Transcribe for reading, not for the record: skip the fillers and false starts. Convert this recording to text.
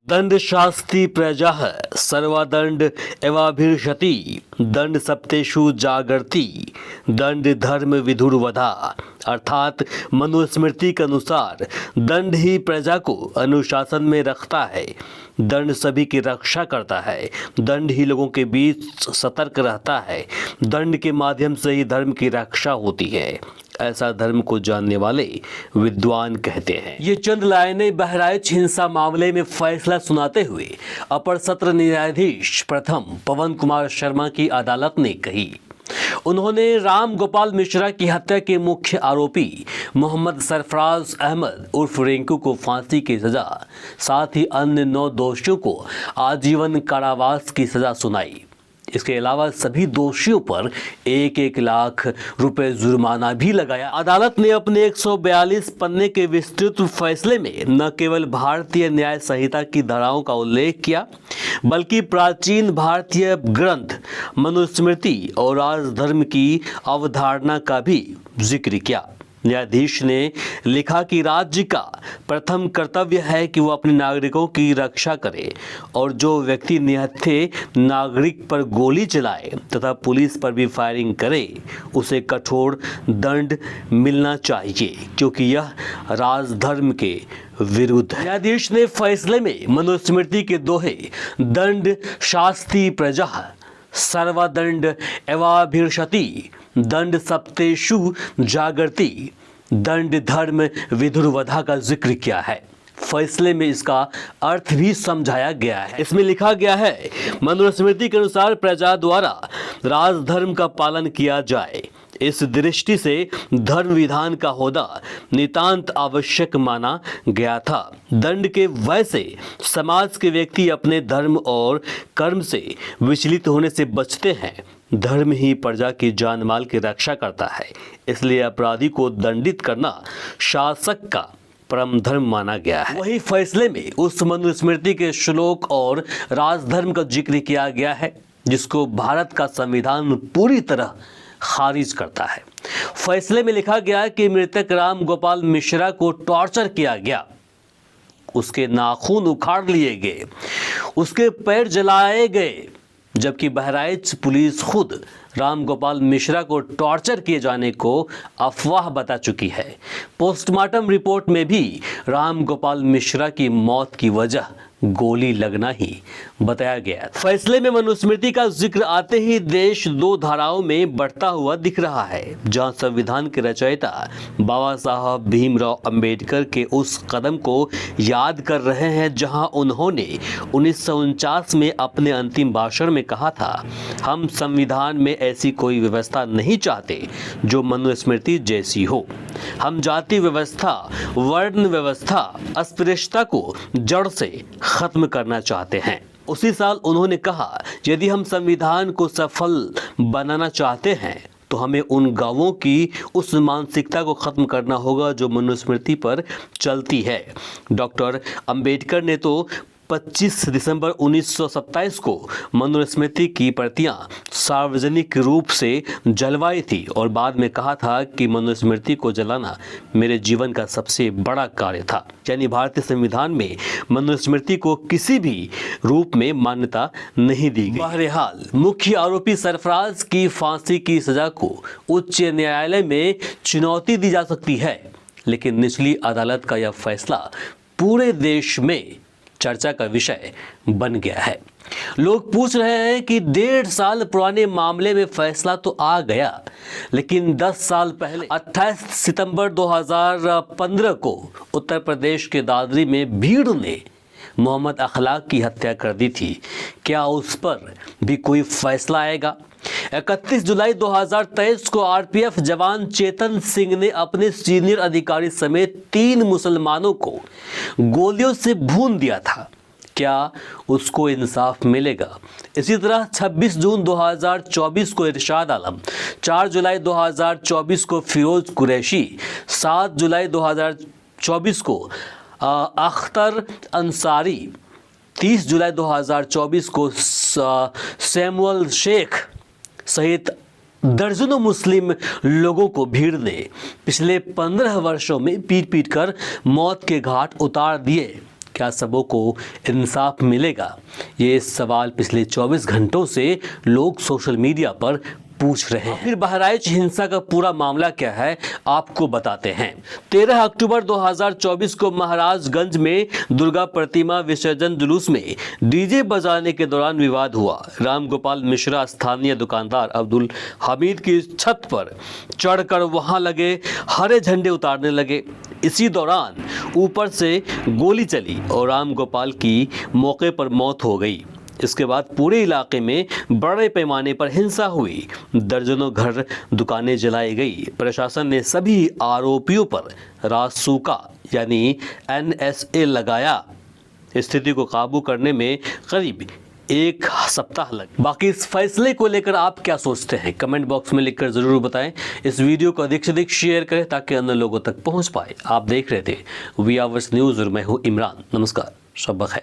दंड शास्ति प्रजाः सर्वदंड एवाभिर्षति दंड सप्तेषु जागर्ति दंड धर्म विधुर्वधा। अर्थात मनुस्मृति के अनुसार दंड ही प्रजा को अनुशासन में रखता है, दंड सभी की रक्षा करता है, दंड ही लोगों के बीच सतर्क रहता है, दंड के माध्यम से ही धर्म की रक्षा होती है, ऐसा धर्म को जानने वाले विद्वान कहते हैं। ये चंद लाइनें बहराइच हिंसा मामले में फैसला सुनाते हुए अपर सत्र न्यायाधीश प्रथम पवन कुमार शर्मा की अदालत ने कही। उन्होंने राम गोपाल मिश्रा की हत्या के मुख्य आरोपी मोहम्मद सरफराज अहमद उर्फ रिंकू को फांसी की सजा, साथ ही अन्य 9 दोषियों को आजीवन कारावास की सजा सुनाई। इसके अलावा सभी दोषियों पर 1-1 लाख रुपए जुर्माना भी लगाया। अदालत ने अपने 142 पन्ने के विस्तृत फैसले में न केवल भारतीय न्याय संहिता की धाराओं का उल्लेख किया, बल्कि प्राचीन भारतीय ग्रंथ मनुस्मृति और राजधर्म की अवधारणा का भी जिक्र किया। न्यायाधीश ने लिखा कि राज्य का प्रथम कर्तव्य है कि वो अपने नागरिकों की रक्षा करे और जो व्यक्ति निहत्थे नागरिक पर गोली चलाए तथा पुलिस पर भी फायरिंग करे उसे कठोर दंड मिलना चाहिए, क्योंकि यह राजधर्म के विरुद्ध है। न्यायाधीश ने फैसले में मनुस्मृति के दोहे दंड शास्ति प्रजाः सर्वदंड एवाभिर्षति दंड सप्तेषु जागर्ति दंड धर्म विधुर्वधा का जिक्र किया है। फैसले में इसका अर्थ भी समझाया गया है। इसमें लिखा गया है, मनुस्मृति के अनुसार प्रजा द्वारा राजधर्म का पालन किया जाए। इस दृष्टि से धर्म विधान का होना नितांत आवश्यक माना गया था। दंड के वय से समाज के व्यक्ति अपने धर्म और कर्म से विचलित होने से बचते हैं। धर्म ही प्रजा की जान माल की रक्षा करता है, इसलिए अपराधी को दंडित करना शासक का परम धर्म माना गया है। वही फैसले में उस मनुस्मृति के श्लोक और राजधर्म का जिक्र किया गया है जिसको भारत का संविधान पूरी तरह खारिज करता है। फैसले में लिखा गया कि मृतक राम गोपाल मिश्रा को टॉर्चर किया गया, उसके नाखून उखाड़ लिए गए, उसके पैर जलाए गए, जबकि बहराइच पुलिस खुद राम गोपाल मिश्रा को टॉर्चर किए जाने को अफवाह बता चुकी है। पोस्टमार्टम रिपोर्ट में भी राम गोपाल मिश्रा की मौत की वजह गोली लगना ही बताया गया। फैसले में मनुस्मृति का जिक्र आते ही देश 2 धाराओं में बढ़ता हुआ दिख रहा है, जहां संविधान के रचयिता बाबा साहब भीमराव अंबेडकर के उस कदम को याद कर रहे हैं जहां उन्होंने 1949 में अपने अंतिम भाषण में कहा था, हम संविधान में ऐसी कोई व्यवस्था नहीं चाहते जो मनुस्मृति जैसी हो। हम जाति व्यवस्था, वर्ण व्यवस्था, अस्पृश्यता को जड़ से खत्म करना चाहते हैं। उसी साल उन्होंने कहा, यदि हम संविधान को सफल बनाना चाहते हैं तो हमें उन गांवों की उस मानसिकता को खत्म करना होगा जो मनुस्मृति पर चलती है। डॉक्टर अंबेडकर ने तो 25 दिसंबर 1927 को मनुस्मृति की प्रतियां सार्वजनिक रूप से जलवाई थी और बाद में कहा था कि मनुस्मृति को जलाना मेरे जीवन का सबसे बड़ा कार्य था। यानी भारतीय संविधान में मनुस्मृति को किसी भी रूप में मान्यता नहीं दी गई। बहरहाल मुख्य आरोपी सरफराज की फांसी की सजा को उच्च न्यायालय में चुनौती दी जा सकती है, लेकिन निचली अदालत का यह फैसला पूरे देश में चर्चा का विषय बन गया है। लोग पूछ रहे हैं कि 1.5 साल पुराने मामले में फैसला तो आ गया, लेकिन 10 साल पहले 28 सितंबर 2015 को उत्तर प्रदेश के दादरी में भीड़ ने मोहम्मद अखलाक की हत्या कर दी थी। क्या उस पर भी कोई फैसला आएगा? 31 जुलाई 2023 को आरपीएफ जवान चेतन सिंह ने अपने सीनियर अधिकारी समेत 3 मुसलमानों को गोलियों से भून दिया था। क्या उसको इंसाफ मिलेगा? इसी तरह 26 जून 2024 को इरशाद आलम, 4 जुलाई 2024 को फिरोज कुरैशी, 7 जुलाई 2024 को अख्तर अंसारी, 30 जुलाई 2024 को सैमुअल शेख सहित दर्जनों मुस्लिम लोगों को भीड़ ने पिछले 15 वर्षों में पीट पीट कर मौत के घाट उतार दिए। क्या सबों को इंसाफ मिलेगा? ये सवाल पिछले 24 घंटों से लोग सोशल मीडिया पर पूछ रहे हैं। फिर बहराइच हिंसा का पूरा मामला क्या है, आपको बताते हैं। 13 अक्टूबर 2024 को महाराजगंज में दुर्गा प्रतिमा विसर्जन जुलूस में डीजे बजाने के दौरान विवाद हुआ। रामगोपाल मिश्रा स्थानीय दुकानदार अब्दुल हमीद की छत पर चढ़कर वहां लगे हरे झंडे उतारने लगे। इसी दौरान ऊपर से गोली चली और रामगोपाल की मौके पर मौत हो गई। इसके बाद पूरे इलाके में बड़े पैमाने पर हिंसा हुई। दर्जनों घर दुकानें जलाई गई। प्रशासन ने सभी आरोपियों पर रासुका यानी NSA लगाया। स्थिति को काबू करने में करीब 1 सप्ताह लगा। बाकी इस फैसले को लेकर आप क्या सोचते हैं, कमेंट बॉक्स में लिखकर जरूर बताएं। इस वीडियो को अधिक से अधिक शेयर करें ताकि अन्य लोगों तक पहुंच पाए। आप देख रहे थे वी आवर्स न्यूज़ और मैं हूं इमरान। नमस्कार, शब बखैर।